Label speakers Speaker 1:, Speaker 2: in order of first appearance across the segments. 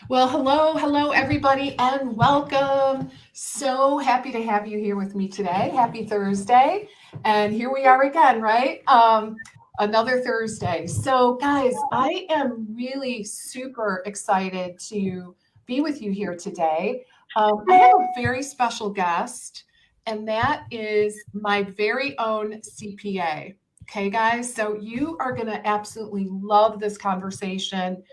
Speaker 1: Well, hello, everybody, and welcome. So happy to have you here with me today. Happy Thursday. And here we are again, right? Another Thursday. So, guys, I am really super excited to be with you here today. I have a very special guest, and that is my very own CPA. Okay, guys, so you are going to absolutely love this conversation.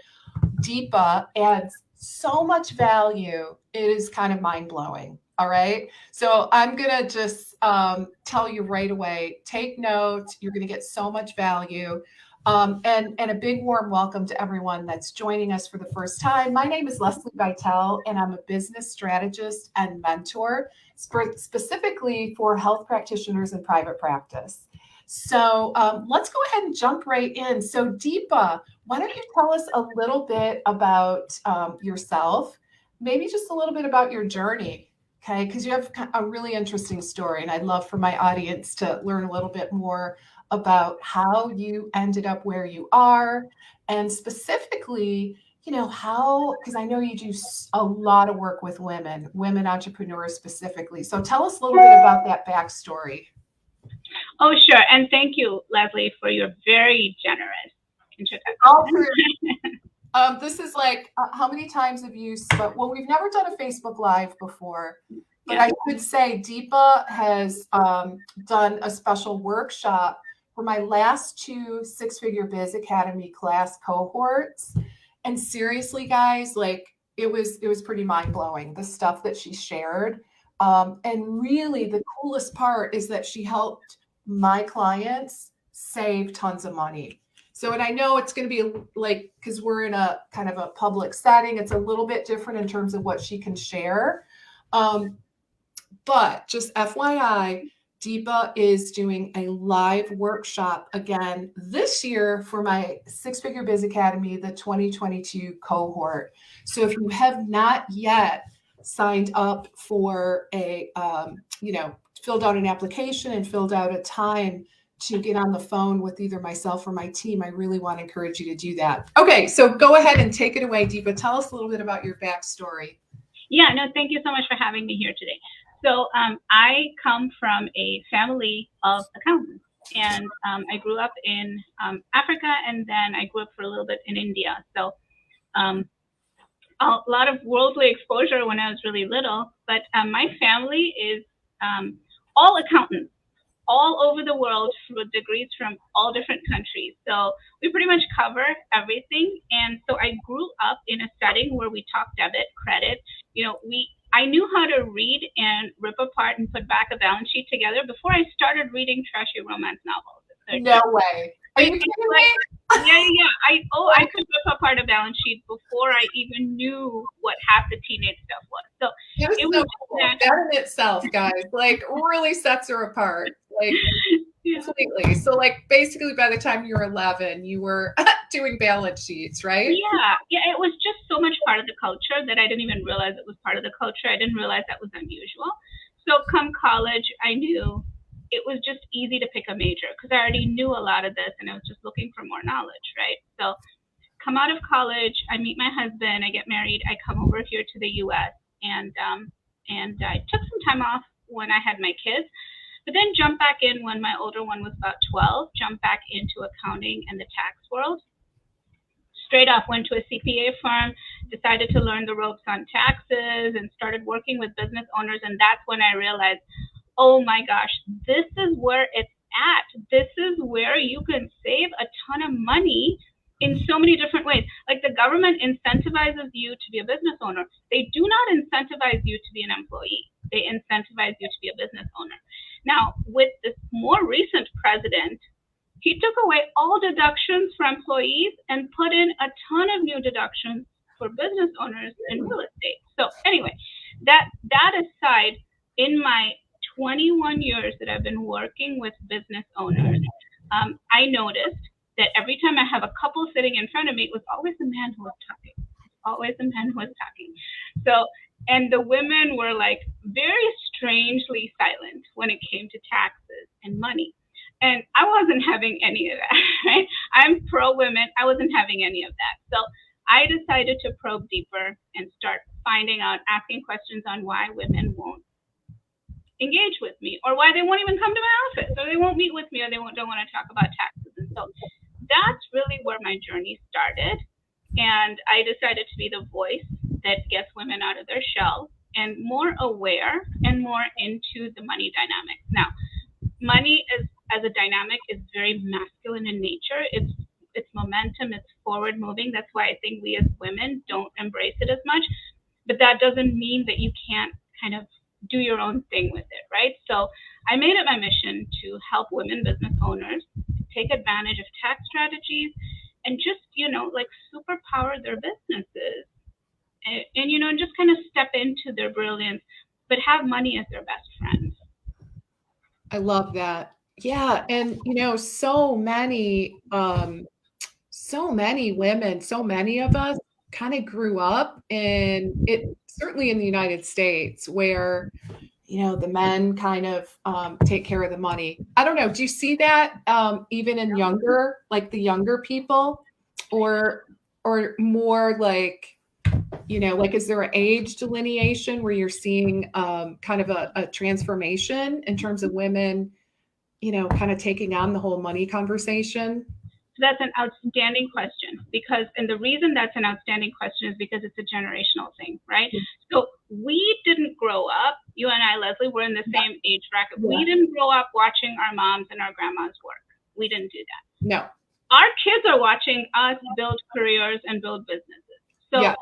Speaker 1: Deepa adds so much value. It is kind of mind blowing. All right. So I'm going to just tell you right away take note. You're going to get so much value. And a big warm welcome to everyone that's joining us for the first time. My name is Leslie Vitale, and I'm a business strategist and mentor, specifically for health practitioners in private practice. So let's go ahead and jump right in. So, Deepa, why don't you tell us a little bit about yourself, maybe just a little bit about your journey, okay? Because you have a really interesting story, and I'd love for my audience to learn a little bit more about how you ended up where you are, and specifically, how, because I know you do a lot of work with women entrepreneurs specifically. So tell us a little bit about that backstory.
Speaker 2: Oh, sure. And thank you, Leslie, for your very generous
Speaker 1: All
Speaker 2: introduction.
Speaker 1: for this is like how many times have you spoke? Well, we've never done a Facebook Live before, but
Speaker 2: Yeah.
Speaker 1: I should say Deepa has done a special workshop for my last two Six Figure Biz Academy class cohorts. And seriously, guys, like it was pretty mind blowing the stuff that she shared. And really, the coolest part is that she helped my clients save tons of money. So, and I know it's going to be like, because we're in a kind of a public setting, it's a little bit different in terms of what she can share. Um, but just FYI, Deepa is doing a live workshop again this year for my Six Figure Biz Academy, the 2022 cohort. So if you have not yet signed up for filled out an application and filled out a time to get on the phone with either myself or my team, I really want to encourage you to do that. Okay, so go ahead and take it away, Deepa. Tell us a little bit about your backstory.
Speaker 2: Yeah, no, thank you so much for having me here today. So, I come from a family of accountants, and I grew up in Africa, and then I grew up for a little bit in India. So, um, a lot of worldly exposure when I was really little, but my family is all accountants all over the world with degrees from all different countries. So we pretty much cover everything. And so I grew up in a setting where we talk debit, credit. I knew how to read and rip apart and put back a balance sheet together before I started reading trashy romance novels at
Speaker 1: No
Speaker 2: 13.
Speaker 1: way. Are you
Speaker 2: It's
Speaker 1: kidding
Speaker 2: like,
Speaker 1: me?
Speaker 2: yeah. I could rip apart a balance sheet before I even knew what half the teenage stuff was. So
Speaker 1: That is
Speaker 2: it was
Speaker 1: so
Speaker 2: just
Speaker 1: cool.
Speaker 2: natural.
Speaker 1: That in itself, guys, like really sets her apart. Like
Speaker 2: Yeah.
Speaker 1: completely. So like basically by the time you were 11, you were doing balance sheets, right?
Speaker 2: Yeah, it was just so much part of the culture that I didn't even realize it was part of the culture. I didn't realize that was unusual. So come college, I knew it was just easy to pick a major because I already knew a lot of this and I was just looking for more knowledge, right? So come out of college, I meet my husband, I get married, I come over here to the US, and I took some time off when I had my kids, but then jumped back in when my older one was about 12, jumped back into accounting and the tax world. Straight up went to a CPA firm, decided to learn the ropes on taxes, and started working with business owners. And that's when I realized, oh my gosh, this is where it's at. This is where you can save a ton of money in so many different ways. Like the government incentivizes you to be a business owner. They do not incentivize you to be an employee. They incentivize you to be a business owner. Now, with this more recent president, he took away all deductions for employees and put in a ton of new deductions for business owners in real estate. So anyway, that aside, in my 21 years that I've been working with business owners, I noticed that every time I have a couple sitting in front of me, it was always the man who was talking. Always the man who was talking. So, and the women were like very strangely silent when it came to taxes and money. And I wasn't having any of that, right? I'm pro women. I wasn't having any of that. So I decided to probe deeper and start finding out, asking questions on why women won't engage with me, or why they won't even come to my office, or they won't meet with me, or don't want to talk about taxes. And so that's really where my journey started. And I decided to be the voice that gets women out of their shell and more aware and more into the money dynamics. Now, money as a dynamic is very masculine in nature. It's momentum, it's forward moving. That's why I think we as women don't embrace it as much. But that doesn't mean that you can't kind of do your own thing with it, right? So I made it my mission to help women business owners take advantage of tax strategies and just, like superpower their businesses and just kind of step into their brilliance, but have money as their best friend.
Speaker 1: I love that. Yeah. And, so many women, so many of us kind of grew up in it, certainly in the United States, where, the men kind of take care of the money. I don't know. Do you see that even in the younger people, or more like, like, is there an age delineation where you're seeing kind of a transformation in terms of women, kind of taking on the whole money conversation?
Speaker 2: So that's an outstanding question, and the reason that's an outstanding question is because it's a generational thing, right? So we didn't grow up, you and I, Leslie, we're in the same age bracket. We didn't grow up watching our moms and our grandmas work. We didn't do that.
Speaker 1: No.
Speaker 2: Our kids are watching us build careers and build businesses. So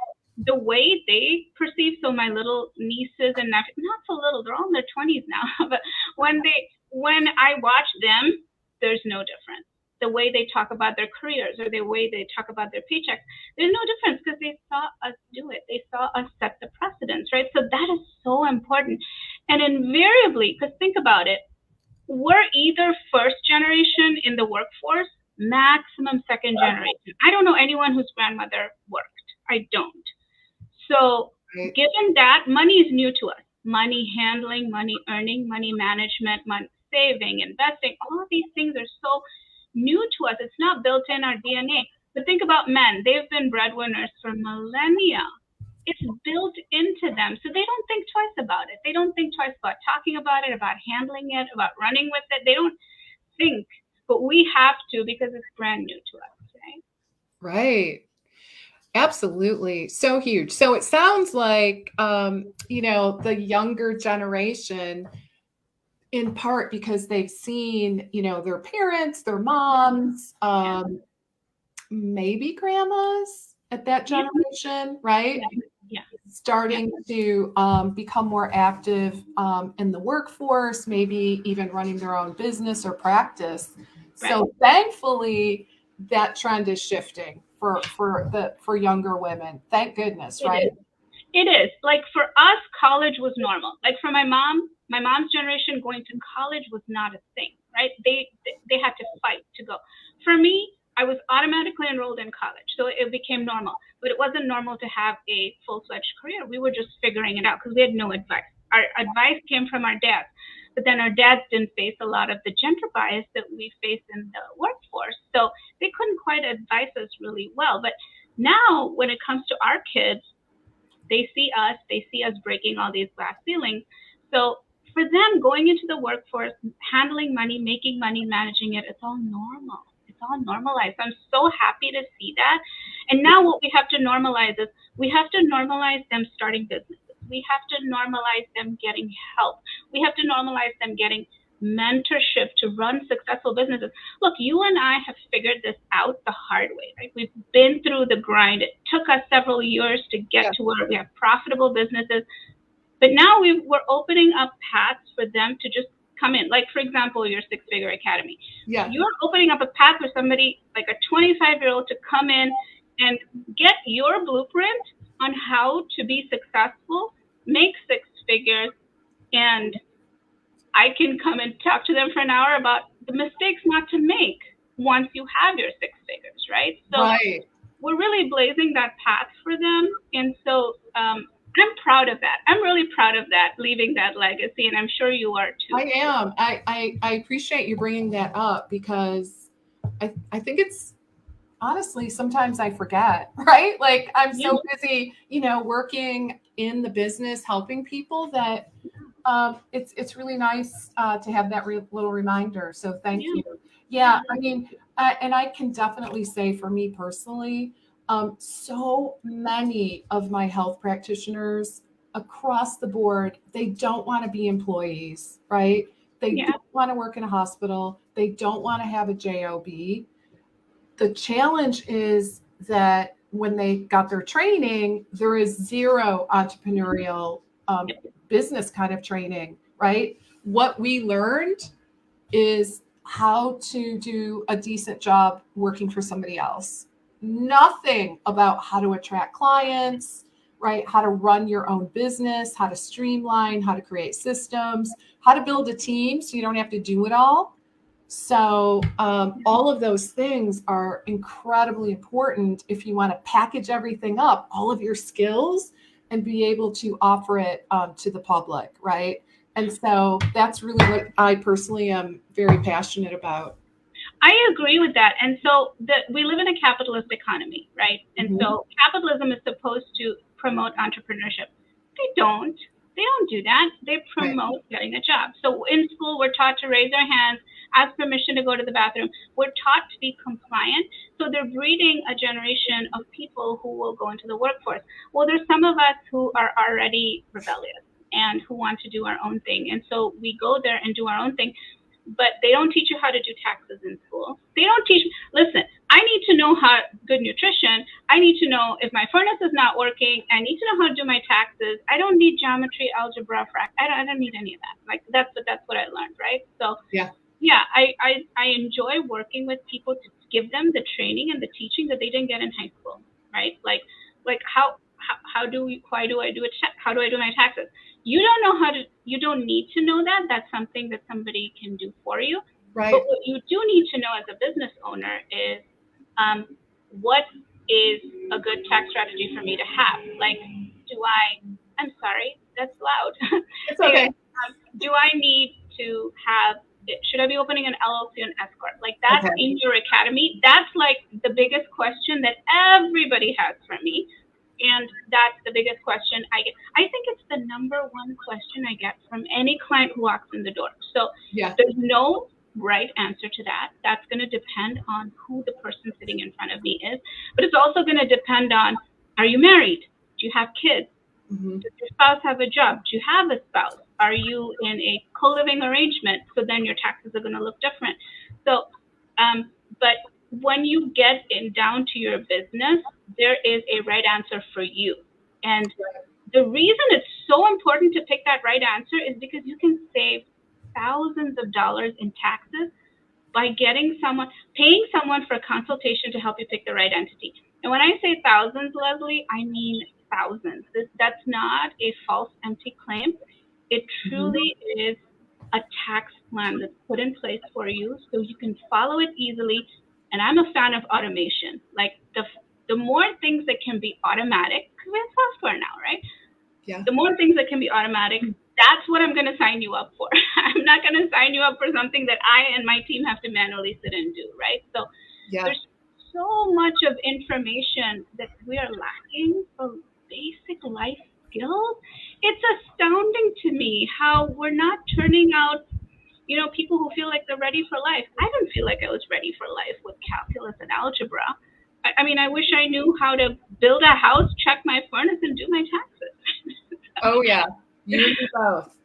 Speaker 2: the way they perceive, so my little nieces and nephews, not so little, they're all in their 20s now, but when I watch them, there's no difference. The way they talk about their careers or the way they talk about their paychecks, there's no difference because they saw us do it. They saw us set the precedence, right? So that is so important. And invariably, because think about it, we're either first generation in the workforce, maximum second generation. I don't know anyone whose grandmother worked. I don't. So given that, money is new to us. Money handling, money earning, money management, money saving, investing, all of these things are so new to us. It's not built in our DNA. But think about men. They've been breadwinners for millennia. It's built into them. So they don't think twice about it. They don't think twice about talking about it, about handling it, about running with it. They don't think, but we have to because it's brand new to us, right?
Speaker 1: Right. Absolutely. So huge. So it sounds like, the younger generation, in part because they've seen, their parents, their moms, maybe grandmas at that generation, right?
Speaker 2: Yeah.
Speaker 1: Starting to become more active in the workforce, maybe even running their own business or practice. Right. So thankfully, that trend is shifting for younger women. Thank goodness, right?
Speaker 2: It is. Like for us, college was normal. Like for my mom's generation, going to college was not a thing, right? They had to fight to go. For me, I was automatically enrolled in college, so it became normal. But it wasn't normal to have a full-fledged career. We were just figuring it out because we had no advice. Our advice came from our dads, but then our dads didn't face a lot of the gender bias that we face in the workforce, so they couldn't quite advise us really well. But now, when it comes to our kids, they see us breaking all these glass ceilings. So for them, going into the workforce, handling money, making money, managing it, it's all normal. It's all normalized. I'm so happy to see that. And now what we have to normalize is we have to normalize them starting businesses. We have to normalize them getting help. We have to normalize them getting mentorship to run successful businesses. Look, you and I have figured this out the hard way, right? We've been through the grind. It took us several years to get to where we have profitable businesses. But now we're opening up paths for them to just come in. Like, for example, your six-figure academy. Yeah. You're opening up a path for somebody like a 25-year-old to come in and get your blueprint on how to be successful, make six figures, and I can come and talk to them for an hour about the mistakes not to make once you have your six figures, right? So we're really blazing that path for them. And so I'm proud of that. I'm really proud of that, leaving that legacy. And I'm sure you are too.
Speaker 1: I am. I appreciate you bringing that up because I think it's honestly, sometimes I forget, right? Like I'm
Speaker 2: Yeah.
Speaker 1: so busy, working in the business, helping people that it's really nice to have that little reminder. So thank
Speaker 2: Yeah.
Speaker 1: you. Yeah, I mean, and I can definitely say for me personally, so many of my health practitioners across the board, they don't want to be employees, right? They
Speaker 2: Yeah.
Speaker 1: don't want to work in a hospital. They don't want to have a job. The challenge is that when they got their training, there is zero entrepreneurial business kind of training, right? What we learned is how to do a decent job working for somebody else. Nothing about how to attract clients, right? How to run your own business, how to streamline, how to create systems, how to build a team so you don't have to do it all. So, all of those things are incredibly important if you want to package everything up, all of your skills, and be able to offer it to the public, right? And so that's really what I personally am very passionate about.
Speaker 2: I agree with that. And so we live in a capitalist economy, right? And
Speaker 1: Mhm.
Speaker 2: so capitalism is supposed to promote entrepreneurship. They don't. They don't do that. They
Speaker 1: Right.
Speaker 2: promote getting a job. So in school, we're taught to raise our hands, ask permission to go to the bathroom. We're taught to be compliant. So they're breeding a generation of people who will go into the workforce. Well, there's some of us who are already rebellious and who want to do our own thing. And so we go there and do our own thing, but they don't teach you how to do taxes in school. They don't teach. Listen, I need to know how good nutrition. I need to know if my furnace is not working. I need to know how to do my taxes. I don't need geometry, algebra, I don't need any of that. Like that's what I learned, right? So
Speaker 1: Yeah.
Speaker 2: yeah, I enjoy working with people to give them the training and the teaching that they didn't get in high school, right? Like how do we why do I do it? How do I do my taxes? You don't know how to. You don't need to know that. That's something that somebody can do for you. But
Speaker 1: Right.
Speaker 2: what you do need to know as a business owner is um, what is a good tax strategy for me to have. Like, do I? I'm sorry, that's loud.
Speaker 1: It's
Speaker 2: Anyway,
Speaker 1: okay.
Speaker 2: do I need to have? Should I be opening an LLC and S corp? Like that's
Speaker 1: Okay.
Speaker 2: in your academy. That's like the biggest question that everybody has for me, and that's the biggest question I get. I think it's the number one question I get from any client who walks in the door. So
Speaker 1: Yeah.
Speaker 2: there's no right answer to that. That's going to depend on who the person sitting in front of me is, but it's also going to depend on: are you married? Do you have kids?
Speaker 1: Hmm.
Speaker 2: Does your spouse have a job? Do you have a spouse? Are you in a co-living arrangement? So then your taxes are going to look different. So, but when you get in down to your business, there is a right answer for you. And the reason it's so important to pick that right answer is because you can save thousands of dollars in taxes by paying someone for a consultation to help you pick the right entity. And when I say thousands, Leslie, I mean thousands. That's not a false, empty claim. It
Speaker 1: Hmm.
Speaker 2: truly is a tax plan that's put in place for you so you can follow it easily. And I'm a fan of automation. Like the more things that can be automatic, because we have software now, right?
Speaker 1: Yeah.
Speaker 2: The more things that can be automatic, that's what I'm going to sign you up for. I'm not going to sign you up for something that I and my team have to manually sit and do, right? So
Speaker 1: Yeah.
Speaker 2: there's so much of information that we are lacking for basic life skills. It's astounding to me how we're not turning out, people who feel like they're ready for life. I didn't feel like I was ready for life with calculus and algebra. I mean, I wish I knew how to build a house, check my furnace, and do my taxes.
Speaker 1: Oh yeah. You and me both.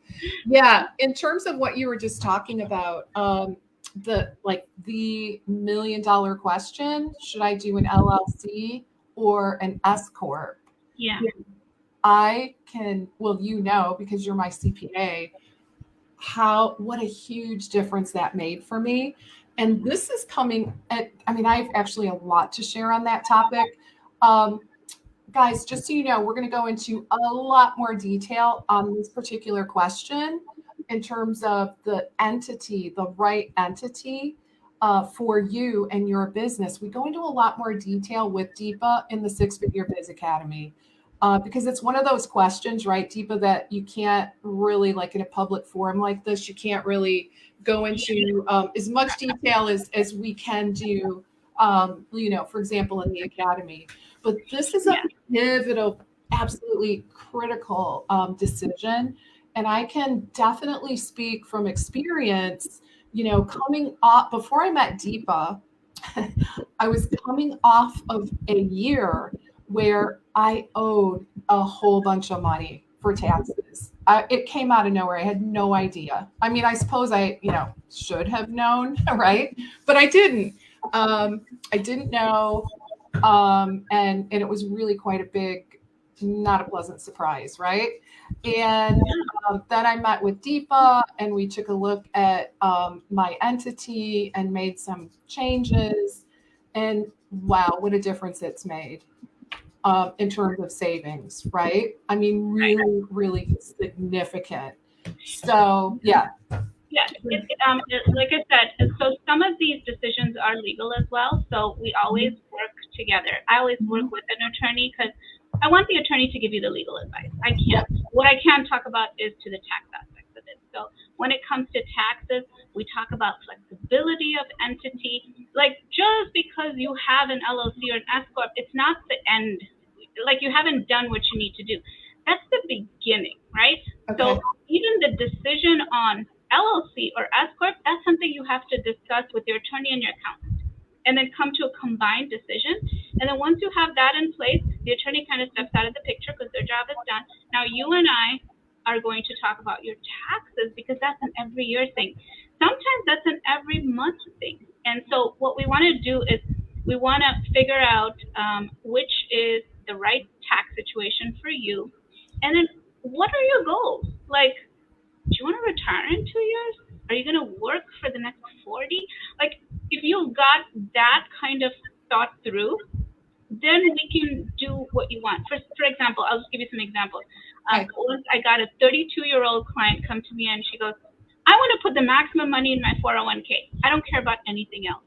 Speaker 1: Yeah. In terms of what you were just talking about, the $1 million question, should I do an LLC or an S corp?
Speaker 2: Yeah.
Speaker 1: Well, because you're my CPA, what a huge difference that made for me. And this is coming I mean, I have actually a lot to share on that topic. Um, Guys, just so you know, we're going to go into a lot more detail on this particular question in terms of the right entity for you and your business. We go into a lot more detail with Deepa in the Six Figure Biz Academy because it's one of those questions, right, Deepa, that you can't really, like in a public forum like this, you can't really go into as much detail as we can do for example, in the academy. But this is a
Speaker 2: Yeah.
Speaker 1: pivotal, absolutely critical decision. And I can definitely speak from experience, coming off, before I met Deepa, I was coming off of a year where I owed a whole bunch of money for taxes. It came out of nowhere. I had no idea. I mean, I suppose I, should have known, right? But I didn't. I didn't know, and it was really quite a big, not a pleasant surprise, right? And then I met with Deepa, and we took a look at my entity and made some changes. And wow, what a difference it's made in terms of savings, right? I mean, really, really significant. So, yeah.
Speaker 2: Yeah, like I said, so some of these decisions are legal as well. So we always work together. I always work with an attorney because I want the attorney to give you the legal advice. I can't. What I can talk about is to the tax aspects of it. So when it comes to taxes, we talk about flexibility of entity. Like just because you have an LLC or an S corp, it's not the end. Like you haven't done what you need to do. That's the beginning, right?
Speaker 1: Okay.
Speaker 2: So even the decision on LLC or S corp, that's something you have to discuss with your attorney and your accountant, and then come to a combined decision. And then once you have that in place, the attorney kind of steps out of the picture because their job is done. Now you and I are going to talk about your taxes because that's an every year thing. Sometimes that's an every month thing. And so what we want to do is we want to figure out which is the right tax situation for you. And then what are your goals? Like, do you want to retire in 2 years? Are you going to work for the next 40? Like, if you got that kind of thought through, then we can do what you want. For example, I'll just give you some examples. Once I got a 32-year-old client come to me and she goes, I want to put the maximum money in my 401k. I don't care about anything else.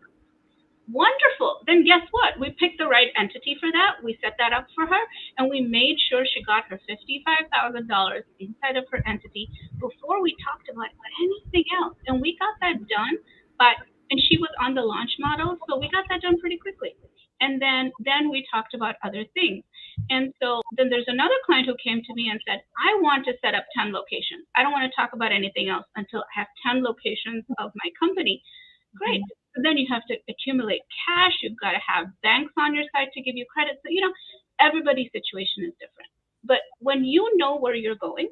Speaker 2: Wonderful. Then guess what? We picked the right entity for that. We set that up for her, and we made sure she got her $55,000 inside of her entity before we talked about anything else. And we got that done and she was on the launch model, so we got that done pretty quickly. And then we talked about other things. And so then there's another client who came to me and said, I want to set up 10 locations. I don't want to talk about anything else until I have 10 locations of my company. Great. So then you have to accumulate cash. You've got to have banks on your side to give you credit. So, everybody's situation is different. But when you know where you're going,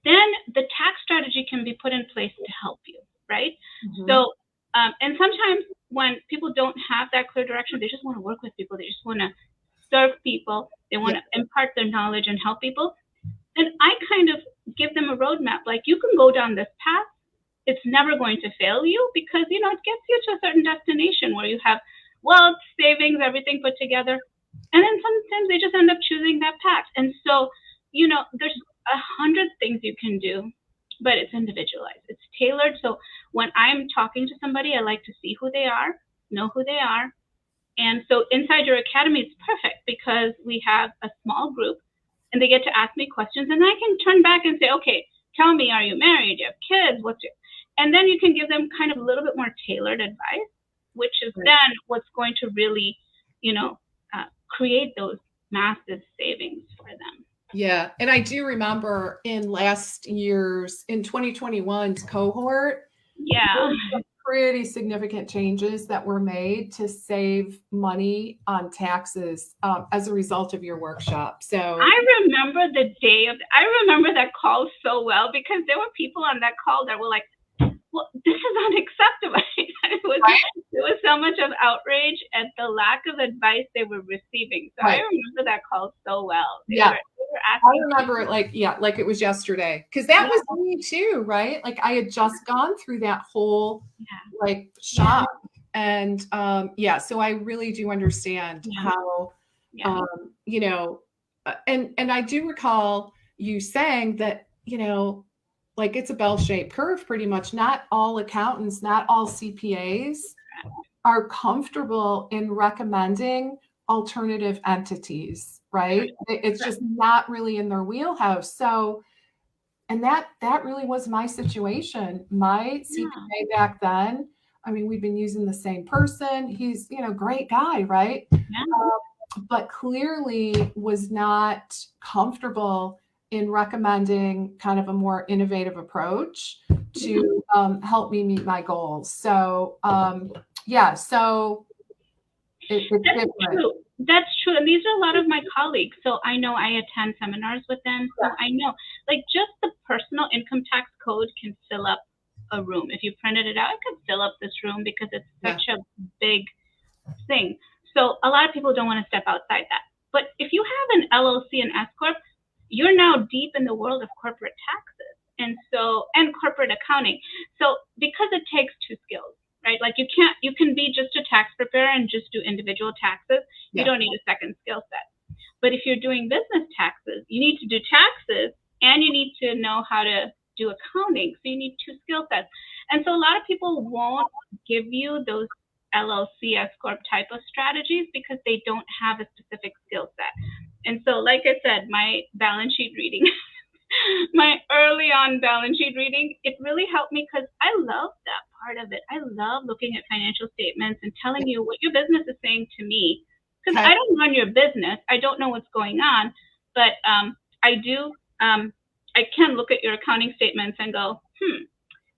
Speaker 2: then the tax strategy can be put in place to help you, right? Mm-hmm. So, and sometimes when people don't have that clear direction, they just want to work with people. They just want to serve people. They want to impart their knowledge and help people. And I kind of give them a roadmap. Like, you can go down this path. It's never going to fail you because, it gets you to a certain destination where you have wealth, savings, everything put together. And then sometimes they just end up choosing that path. And so, there's 100 things you can do, but it's individualized. It's tailored. So when I'm talking to somebody, I like to see who they are, know who they are. And so inside your academy, it's perfect because we have a small group and they get to ask me questions and I can turn back and say, okay, tell me, are you married? Do you have kids? And then you can give them kind of a little bit more tailored advice, which is then what's going to really, create those massive savings for them.
Speaker 1: Yeah. And I do remember in last year's, in 2021's cohort, pretty significant changes that were made to save money on taxes as a result of your workshop. So
Speaker 2: I remember I remember that call so well because there were people on that call that were like, well, this is unacceptable. There was so much of outrage at the lack of advice they were receiving. So I remember that call so well. They were
Speaker 1: I remember it like it was yesterday. Because that was me too, right? Like I had just gone through that whole shock. And so I really do understand how, and I do recall you saying that, like it's a bell-shaped curve pretty much. Not all accountants, not all CPAs are comfortable in recommending alternative entities, right? It's just not really in their wheelhouse. So, and that really was my situation. My CPA back then I mean, we've been using the same person. He's, great guy, right?
Speaker 2: Yeah.
Speaker 1: But clearly was not comfortable in recommending kind of a more innovative approach to help me meet my goals. So, yeah, so it's
Speaker 2: That's
Speaker 1: different.
Speaker 2: true. That's true. And these are a lot of my colleagues. So I know I attend seminars with them. So I know, like, just the personal income tax code can fill up a room. If you printed it out, it could fill up this room because it's such a big thing. So a lot of people don't want to step outside that. But if you have an LLC and S corp, you're now deep in the world of corporate taxes and corporate accounting. So because it takes two skills, right? Like you can be just a tax preparer and just do individual taxes. You don't need a second skill set. But if you're doing business taxes, you need to do taxes and you need to know how to do accounting. So you need two skill sets. And so a lot of people won't give you those LLC S corp type of strategies because they don't have a specific skill set. And so, like I said, my balance sheet reading, my early on balance sheet reading, it really helped me because I love that part of it. I love looking at financial statements and telling you what your business is saying to me. Because I don't run your business. I don't know what's going on. But I do, I can look at your accounting statements and go,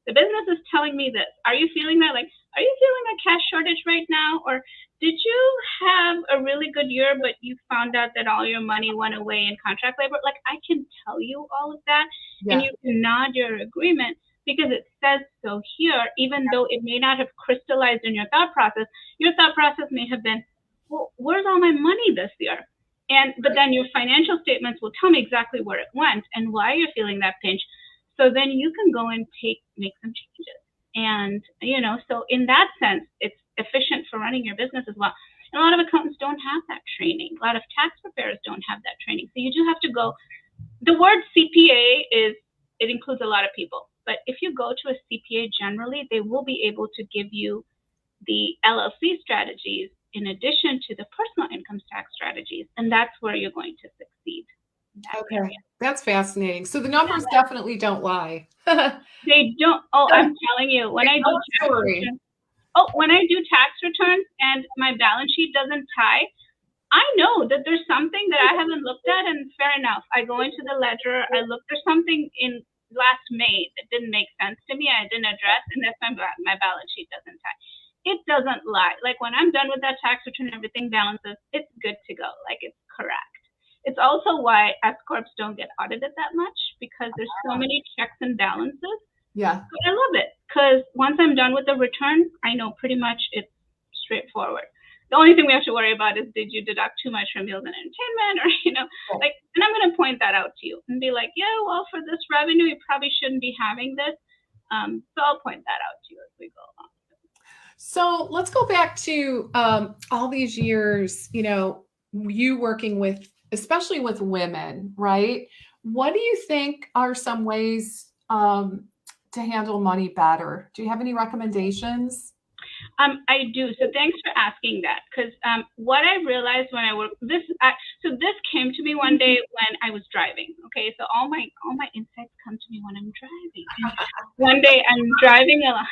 Speaker 2: the business is telling me this. Are you feeling that? Like, are you feeling a cash shortage right now? Or did you have a really good year, but you found out that all your money went away in contract labor? Like, I can tell you all of that, and you can nod your agreement because it says so here, even though it may not have crystallized in your thought process. Your thought process may have been, well, where's all my money this year? But then your financial statements will tell me exactly where it went and why you're feeling that pinch. So then you can go and make some changes. And, so in that sense, it's efficient for running your business as well. And a lot of accountants don't have that training. A lot of tax preparers don't have that training. So you do have to go. The word CPA it includes a lot of people. But if you go to a CPA generally, they will be able to give you the LLC strategies in addition to the personal income tax strategies. And that's where you're going to succeed.
Speaker 1: Okay, that's fascinating. So the numbers definitely don't lie.
Speaker 2: They don't. Oh, I'm telling you, when I do tax returns and my balance sheet doesn't tie, I know that there's something that I haven't looked at, and fair enough. I go into the ledger, I look, there's something in last May that didn't make sense to me, I didn't address, and that's my balance sheet doesn't tie. It doesn't lie. Like when I'm done with that tax return, everything balances, it's good to go. Like it's correct. It's also why S corps don't get audited that much because there's so many checks and balances.
Speaker 1: Yeah.
Speaker 2: But I love it because once I'm done with the return, I know pretty much it's straightforward. The only thing we have to worry about is did you deduct too much from meals and entertainment or, and I'm going to point that out to you and be like, yeah, well, for this revenue, you probably shouldn't be having this. So I'll point that out to you as we go along.
Speaker 1: So let's go back to all these years, you working with, especially with women, right? What do you think are some ways to handle money better? Do you have any recommendations?
Speaker 2: I do. So thanks for asking that. Because what I realized when I worked this came to me one day when I was driving. Okay, so all my insights come to me when I'm driving. One day I'm driving along.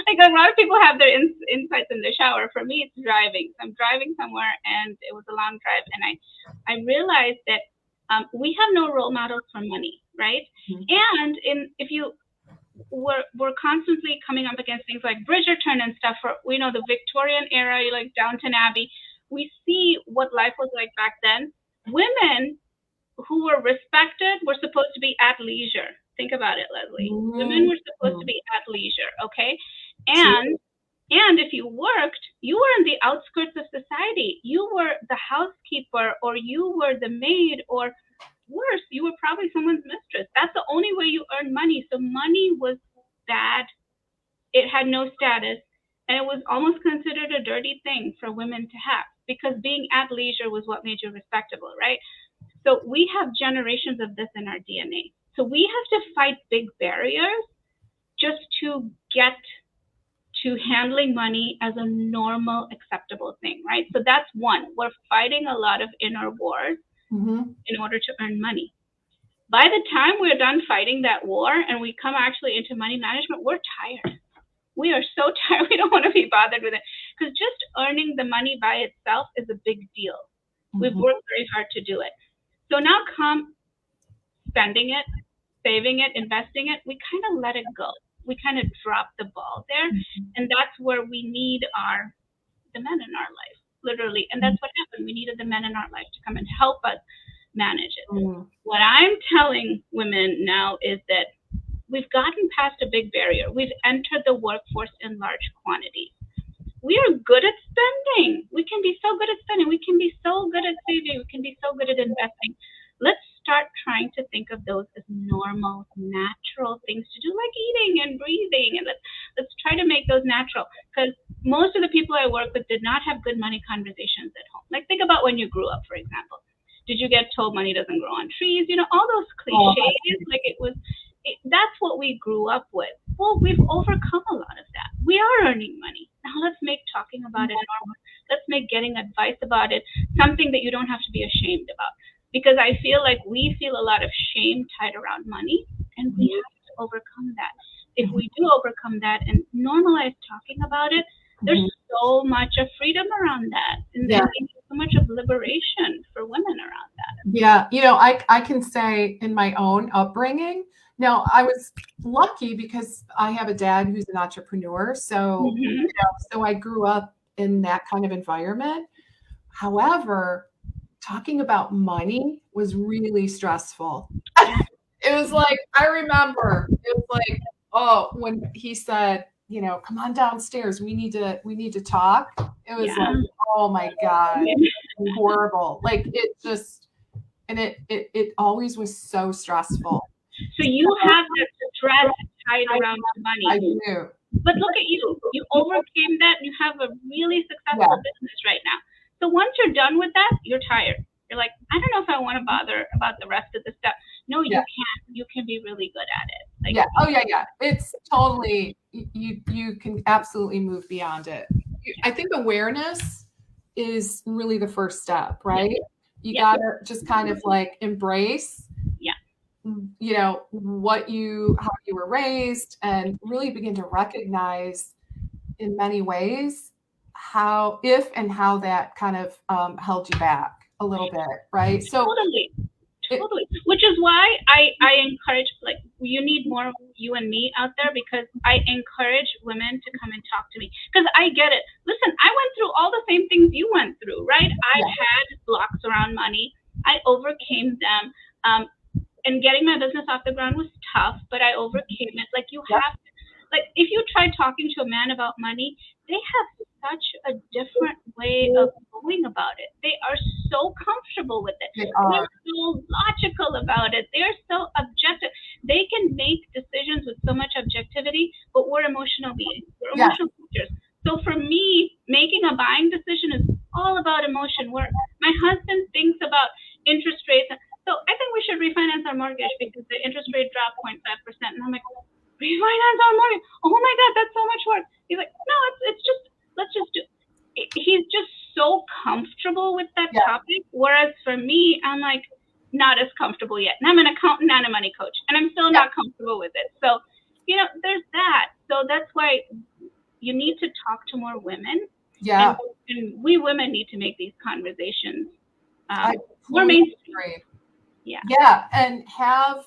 Speaker 2: Like a lot of people have their insights in the shower. For me, it's driving. So I'm driving somewhere, and it was a long drive, and I realized that we have no role models for money, right? Mm-hmm. And if you we're constantly coming up against things like Bridgerton and stuff. The Victorian era, like Downton Abbey. We see what life was like back then. Women who were respected were supposed to be at leisure. Think about it, Leslie. Mm-hmm. Women were supposed to be at leisure, okay? And if you worked, you were in the outskirts of society. You were the housekeeper, or you were the maid, or worse, you were probably someone's mistress. That's the only way you earned money. So money was bad. It had no status, and it was almost considered a dirty thing for women to have because being at leisure was what made you respectable, right? So we have generations of this in our DNA. So we have to fight big barriers just to get to handling money as a normal, acceptable thing, right? So that's one. We're fighting a lot of inner wars in order to earn money. By the time we're done fighting that war and we come actually into money management, we're tired. We are so tired. We don't want to be bothered with it because just earning the money by itself is a big deal. We've worked very hard to do it. So now come spending it, saving it, investing it, we kind of let it go. We kind of drop the ball there. And that's where we need the men in our life, literally. And that's what happened. We needed the men in our life to come and help us manage it. What I'm telling women now is that we've gotten past a big barrier. We've entered the workforce in large quantities. We are good at spending. We can be so good at spending. We can be so good at saving. We can be so good at investing. Let's start trying to think of those as normal, natural things to do, like eating and breathing. And let's try to make those natural. Because most of the people I work with did not have good money conversations at home. Like think about when you grew up, for example. Did you get told money doesn't grow on trees? You know, all those cliches. Like that's what we grew up with. Well, we've overcome a lot of that. We are earning money. Now let's make talking about it normal. Let's make getting advice about it something that you don't have to be ashamed about. Because I feel like we feel a lot of shame tied around money, and we have to overcome that. If we do overcome that and normalize talking about it, there's so much of freedom around that, and there's so much of liberation for women around that.
Speaker 1: Yeah, you know, I can say in my own upbringing, now I was lucky because I have a dad who's an entrepreneur, so you know, so I grew up in that kind of environment. However, talking about money was really stressful. It was like, I remember, it was like, oh, when he said, you know, come on downstairs, we need to talk. It was like, oh my God, horrible. Like it just, and it always was so stressful.
Speaker 2: So you have that stress tied around money.
Speaker 1: I do.
Speaker 2: But look at you. You overcame that. You have a really successful business right now. So once you're done with that, you're tired. You're like, I don't know if I want to bother about the rest of the stuff. No, you can't. You can be really good at it. Like,
Speaker 1: Oh yeah. It's totally, you can absolutely move beyond it. I think awareness is really the first step, right? You gotta just kind of like embrace, you know, how you were raised, and really begin to recognize in many ways how that kind of held you back a little bit, right? So
Speaker 2: totally. Which is why I encourage, like, you need more of you and me out there, because I encourage women to come and talk to me, because I get it. Listen, I went through all the same things you went through, right? I had blocks around money. I overcame them. And getting my business off the ground was tough, but I overcame it. Like you have to, like if you try talking to a man about money, they have such a different way of going about it. They are so comfortable with it. They're so logical about it. They're so objective. They can make decisions with so much objectivity, but we're emotional beings. We're emotional creatures. So for me, making a buying decision is all about emotion. Where my husband thinks about interest rates. So I think we should refinance our mortgage because the interest rate dropped 0.5%. And I'm like, refinance our mortgage? Oh my God, that's so much work. He's like, no, it's just, let's just do it. He's just so comfortable with that topic. Whereas for me, I'm like, not as comfortable yet. And I'm an accountant and a money coach, and I'm still not comfortable with it. So, you know, there's that. So that's why you need to talk to more women.
Speaker 1: Yeah.
Speaker 2: And we women need to make these conversations more mainstream.
Speaker 1: Yeah, and have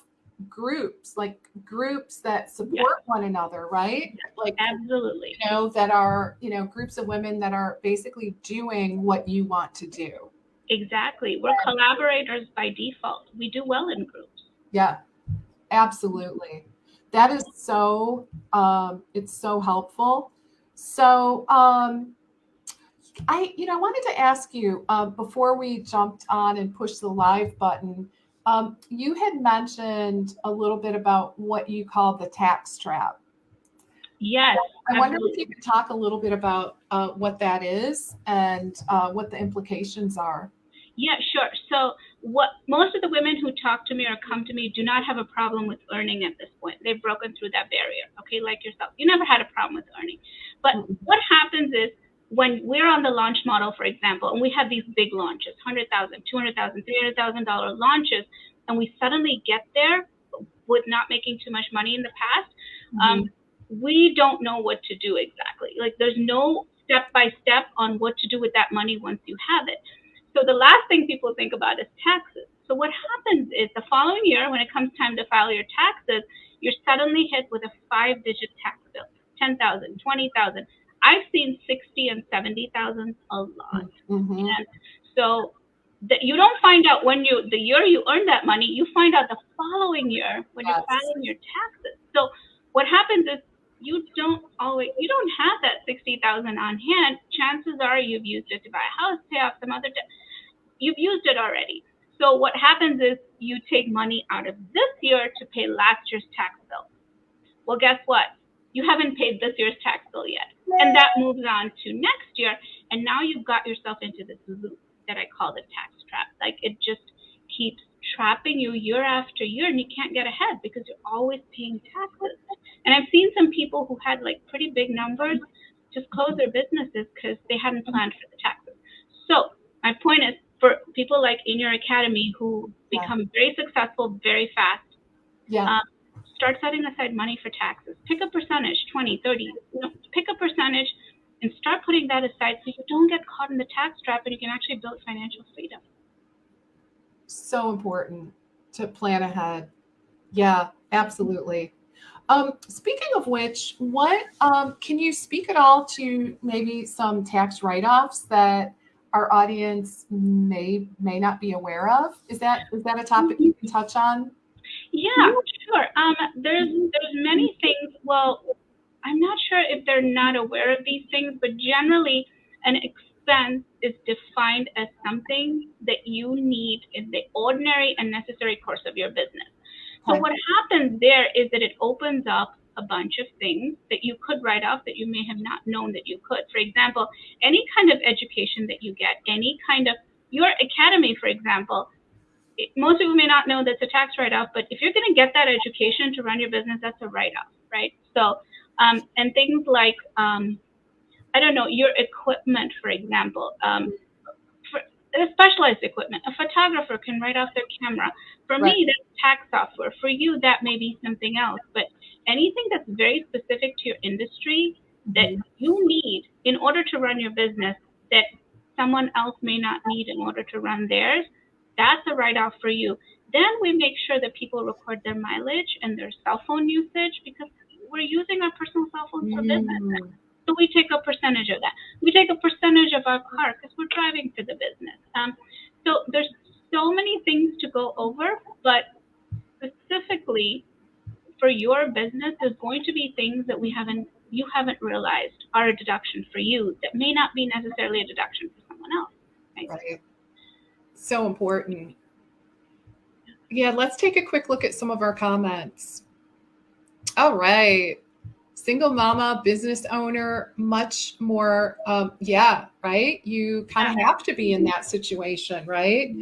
Speaker 1: groups that support one another, right? Like
Speaker 2: absolutely,
Speaker 1: you know, that are, you know, groups of women that are basically doing what you want to do.
Speaker 2: Exactly. We're collaborators by default. We do well in groups.
Speaker 1: Yeah, absolutely. That is so it's so helpful. So I wanted to ask you before we jumped on and pushed the live button, you had mentioned a little bit about what you call the tax trap.
Speaker 2: Yes.
Speaker 1: I wonder if you could talk a little bit about what that is and what the implications are.
Speaker 2: Yeah, sure. So what most of the women who talk to me or come to me do not have a problem with earning at this point. They've broken through that barrier. Okay, like yourself. You never had a problem with earning. But what happens is, when we're on the launch model, for example, and we have these big launches, $100,000, $200,000, $300,000 launches, and we suddenly get there with not making too much money in the past, we don't know what to do exactly. Like there's no step by step on what to do with that money once you have it. So the last thing people think about is taxes. So what happens is the following year, when it comes time to file your taxes, you're suddenly hit with a 5-digit tax bill, 10,000, 20,000. I've seen 60 and 70,000 a lot.
Speaker 1: Mm-hmm.
Speaker 2: And so that you don't find out when the year you earn that money, you find out the following year when you're filing your taxes. So what happens is you don't have that 60,000 on hand. Chances are you've used it to buy a house, pay off some other debt. You've used it already. So what happens is you take money out of this year to pay last year's tax bill. Well, guess what? You haven't paid this year's tax bill yet. And that moves on to next year. And now you've got yourself into this loop that I call the tax trap. Like it just keeps trapping you year after year, and you can't get ahead because you're always paying taxes. And I've seen some people who had like pretty big numbers just close their businesses because they hadn't planned for the taxes. So my point is, for people like in your academy who become very successful very fast, start setting aside money for taxes. Pick a percentage, 20, 30, pick a percentage and start putting that aside so you don't get caught in the tax trap and you can actually build financial freedom.
Speaker 1: So important to plan ahead. Yeah, absolutely. Speaking of which, what can you speak at all to maybe some tax write-offs that our audience may not be aware of? Is that a topic you can touch on?
Speaker 2: Yeah, sure. There's many things. Well, I'm not sure if they're not aware of these things, but generally an expense is defined as something that you need in the ordinary and necessary course of your business. So what happens there is that it opens up a bunch of things that you could write off that you may have not known that you could. For example, any kind of education that you get, any kind of your academy, for example, most people may not know that's a tax write-off, but if you're going to get that education to run your business, that's a write-off, right? So, and things like, I don't know, your equipment, for example, for specialized equipment, a photographer can write off their camera. For me, that's tax software. For you, that may be something else. But anything that's very specific to your industry that you need in order to run your business that someone else may not need in order to run theirs, that's a write-off for you. Then we make sure that people record their mileage and their cell phone usage because we're using our personal cell phones for business. So we take a percentage of that. We take a percentage of our car because we're driving for the business. So there's so many things to go over, but specifically for your business, there's going to be things that you haven't realized are a deduction for you that may not be necessarily a deduction for someone else.
Speaker 1: Right. So important. Yeah, let's take a quick look at some of our comments. All right. Single mama, business owner, much more. Yeah, right. You kind of have to be in that situation, right?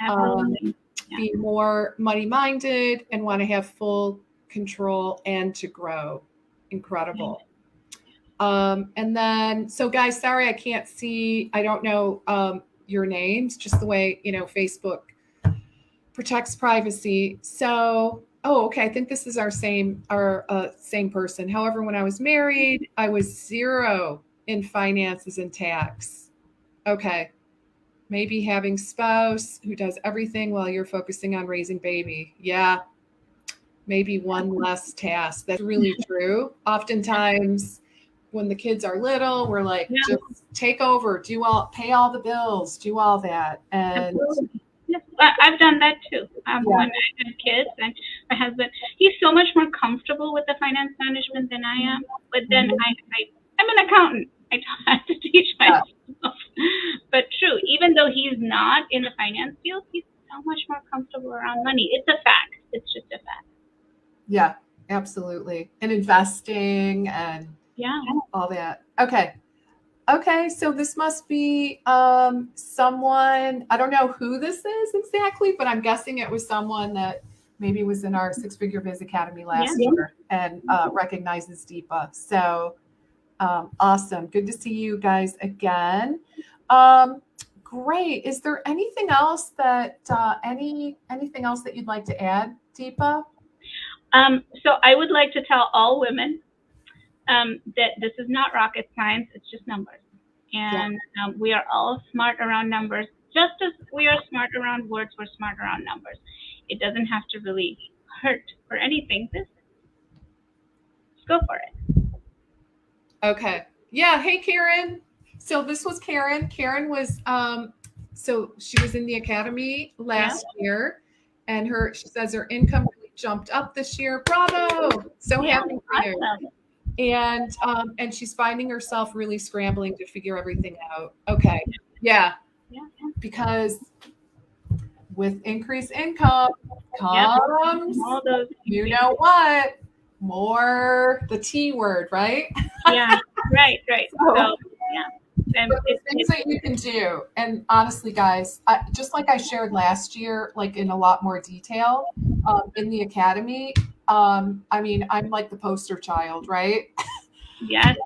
Speaker 2: Absolutely.
Speaker 1: Be more money minded and want to have full control and to grow. Incredible. And then, so guys, sorry, I can't see, I don't know your names, just the way, Facebook protects privacy. So, okay. I think this is our same person. However, when I was married, I was 0 in finances and tax. Okay. Maybe having spouse who does everything while you're focusing on raising baby. Yeah. Maybe one less task. That's really true. Oftentimes when the kids are little, we're like, just take over, pay all the bills, do all that. And
Speaker 2: yes, I've done that too. When I had kids and my husband, he's so much more comfortable with the finance management than I am. But then I'm an accountant. I have to teach myself. But true, even though he's not in the finance field, he's so much more comfortable around money. It's a fact. It's just a fact.
Speaker 1: Yeah, absolutely. And investing and all that. Okay, so this must be someone, I don't know who this is exactly, but I'm guessing it was someone that maybe was in our Six Figure Biz Academy last year and recognizes Deepa. So awesome. Good to see you guys again. Great. Is there anything else that anything else that you'd like to add, Deepa?
Speaker 2: So I would like to tell all women that this is not rocket science, it's just numbers. And we are all smart around numbers. Just as we are smart around words, we're smart around numbers. It doesn't have to really hurt or anything. Just go for it.
Speaker 1: Okay. Yeah. Hey, Karen. So this was Karen. Karen was so she was in the academy last year, and she says her income really jumped up this year. Bravo! So happy for you.
Speaker 2: Awesome.
Speaker 1: And she's finding herself really scrambling to figure everything out. Okay. Yeah. Because with increased income comes
Speaker 2: all those
Speaker 1: you know what? More the T word, right?
Speaker 2: Yeah, right. So
Speaker 1: And the things that you can do, and honestly, guys, just like I shared last year, like in a lot more detail in the academy. I mean, I'm like the poster child, right?
Speaker 2: Yes,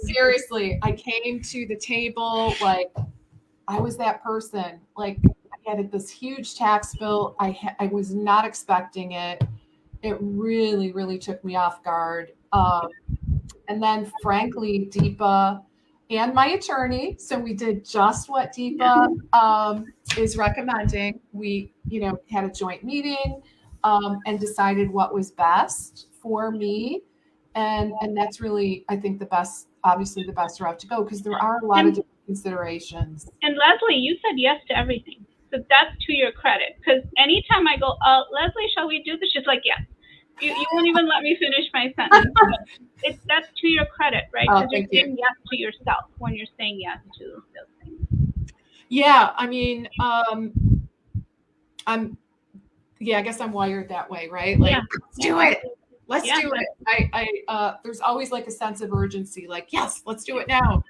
Speaker 1: Seriously, I came to the table like I was that person. Like I had this huge tax bill. I was not expecting it. It really, really took me off guard. And then, frankly, Deepa and my attorney, so we did just what Deepa is recommending. We, had a joint meeting and decided what was best for me. And that's really, I think, obviously the best route to go because there are a lot of different considerations.
Speaker 2: And Leslie, you said yes to everything. So that's to your credit. Because anytime I go, Leslie, shall we do this? She's like, yes. You won't even let me finish my sentence. That's to your credit, right? Because you're saying yes to yourself when you're saying yes to those things.
Speaker 1: Yeah, I mean, I guess I'm wired that way, right? Like, let's do it. Let's do it. There's always like a sense of urgency, like, yes, let's do it now.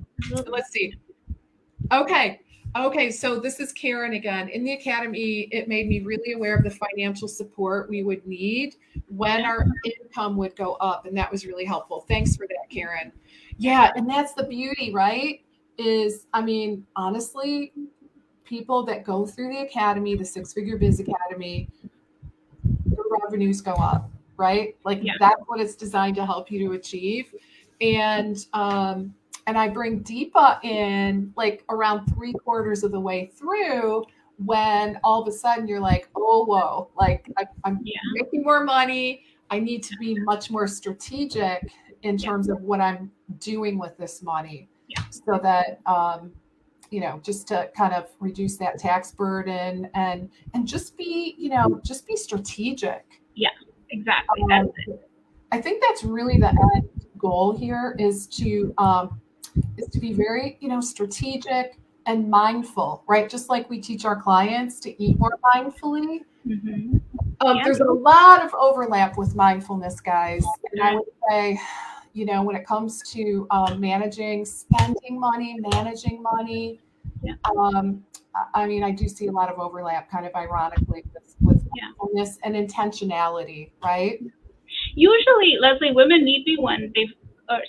Speaker 1: Let's see. Okay, so this is Karen again. In the academy, it made me really aware of the financial support we would need when our income would go up, and that was really helpful. Thanks for that, Karen. Yeah, and that's the beauty, right? I mean, honestly, people that go through the academy, the Six Figure Biz Academy, their revenues go up, right? Like that's what it's designed to help you to achieve. And I bring Deepa in like around 3/4 of the way through when all of a sudden you're like, oh, whoa, like I'm making more money. I need to be much more strategic in terms of what I'm doing with this money so that, just to kind of reduce that tax burden and just be strategic.
Speaker 2: Yeah, exactly.
Speaker 1: I think that's really the end goal here is to be very, strategic and mindful, right? Just like we teach our clients to eat more mindfully.
Speaker 2: Mm-hmm.
Speaker 1: There's a lot of overlap with mindfulness, guys. And I would say, when it comes to spending money, managing money, I mean, I do see a lot of overlap, kind of ironically, with mindfulness and intentionality, right?
Speaker 2: Usually, Leslie, women need me when they've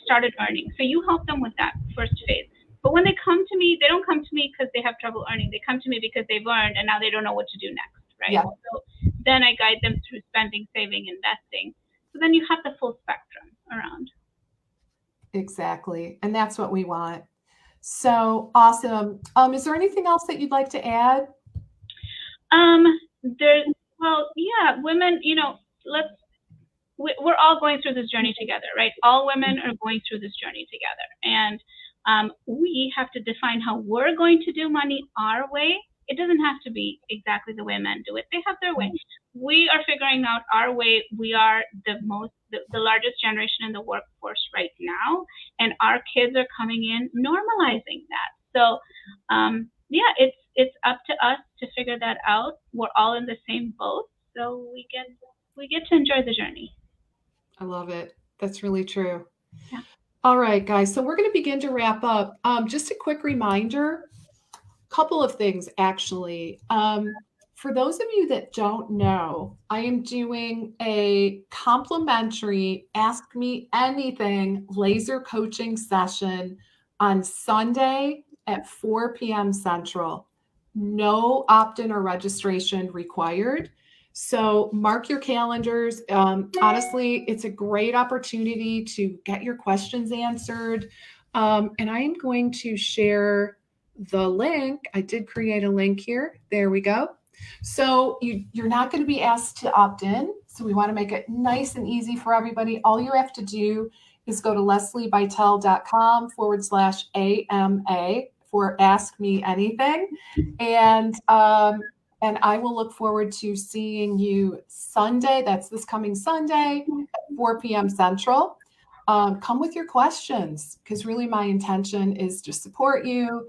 Speaker 2: started earning. So you help them with that first phase. But when they come to me, they don't come to me because they have trouble earning. They come to me because they've earned and now they don't know what to do next, right?
Speaker 1: Yeah.
Speaker 2: So then I guide them through spending, saving, investing. So then you have the full spectrum around.
Speaker 1: Exactly. And that's what we want. So awesome. Is there anything else that you'd like to add?
Speaker 2: Women, we're all going through this journey together, right? All women are going through this journey together. And we have to define how we're going to do money our way. It doesn't have to be exactly the way men do it. They have their way. We are figuring out our way. We are the largest generation in the workforce right now. And our kids are coming in normalizing that. So, it's up to us to figure that out. We're all in the same boat. So we get to enjoy the journey.
Speaker 1: I love it. That's really true.
Speaker 2: Yeah.
Speaker 1: All right, guys. So we're going to begin to wrap up. Just a quick reminder, a couple of things, actually. For those of you that don't know, I am doing a complimentary Ask Me Anything laser coaching session on Sunday at 4 p.m. Central. No opt-in or registration required. So mark your calendars. Honestly, it's a great opportunity to get your questions answered. And I am going to share the link. I did create a link here. There we go. So you're not going to be asked to opt in. So we want to make it nice and easy for everybody. All you have to do is go to lesliebytel.com/AMA for Ask Me Anything. And I will look forward to seeing you Sunday. That's this coming Sunday at 4 p.m. Central. Come with your questions, because really my intention is to support you,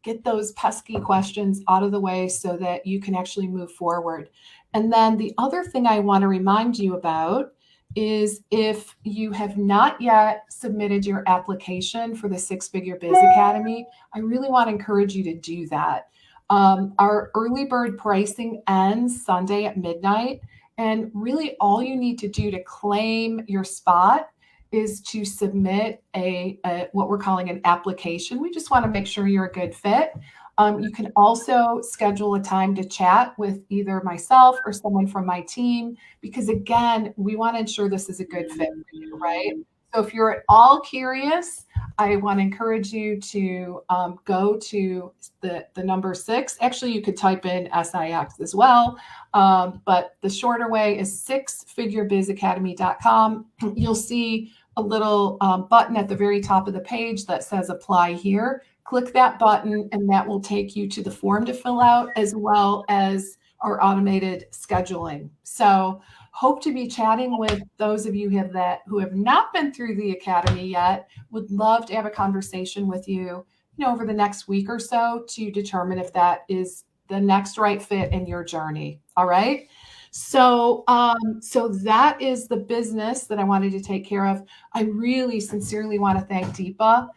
Speaker 1: get those pesky questions out of the way so that you can actually move forward. And then the other thing I want to remind you about is if you have not yet submitted your application for the Six Figure Biz Academy, I really want to encourage you to do that. Our early bird pricing ends Sunday at midnight. And really all you need to do to claim your spot is to submit a what we're calling an application. We just want to make sure you're a good fit. You can also schedule a time to chat with either myself or someone from my team, because again, we want to ensure this is a good fit for you, right? So if you're at all curious, I want to encourage you to go to the number 6. Actually, you could type in SIX as well. But the shorter way is sixfigurebizacademy.com. You'll see a little button at the very top of the page that says apply here. Click that button and that will take you to the form to fill out, as well as our automated scheduling. So hope to be chatting with those of you who have not been through the academy yet. Would love to have a conversation with you, over the next week or so to determine if that is the next right fit in your journey. All right. So that is the business that I wanted to take care of. I really sincerely want to thank Deepa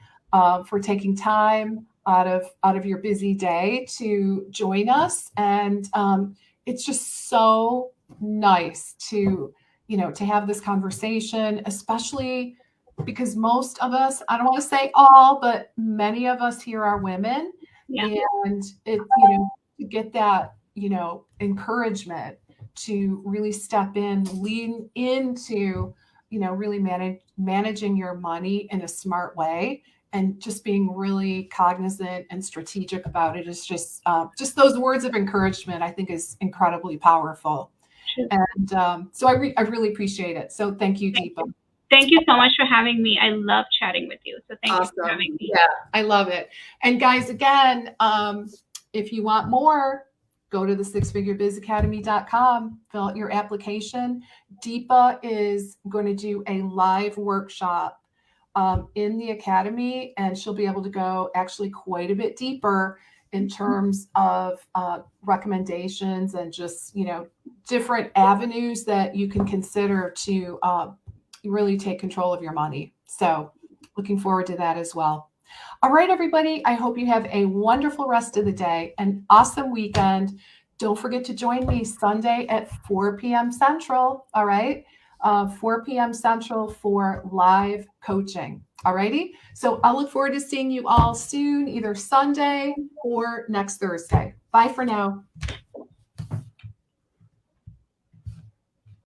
Speaker 1: for taking time out of your busy day to join us. And it's just so nice to have this conversation, especially because most of us, I don't want to say all, but many of us here are women.
Speaker 2: Yeah.
Speaker 1: And to get that, encouragement to really step in, lean into, really managing your money in a smart way, and just being really cognizant and strategic about it is just those words of encouragement, I think, is incredibly powerful.
Speaker 2: Sure.
Speaker 1: And so I really appreciate it. So thank you, Deepa.
Speaker 2: Thank you so much for having me. I love chatting with you. So thank you for having me.
Speaker 1: Yeah, I love it. And guys, again, if you want more, go to the sixfigurebizacademy.com, fill out your application. Deepa is going to do a live workshop in the academy, and she'll be able to go actually quite a bit deeper in terms of recommendations and just, different avenues that you can consider to really take control of your money. So looking forward to that as well. All right, everybody, I hope you have a wonderful rest of the day, an awesome weekend. Don't forget to join me Sunday at 4 p.m. Central, all right? 4 p.m. Central for live coaching, all righty? So I'll look forward to seeing you all soon, either Sunday or next Thursday. Bye for now.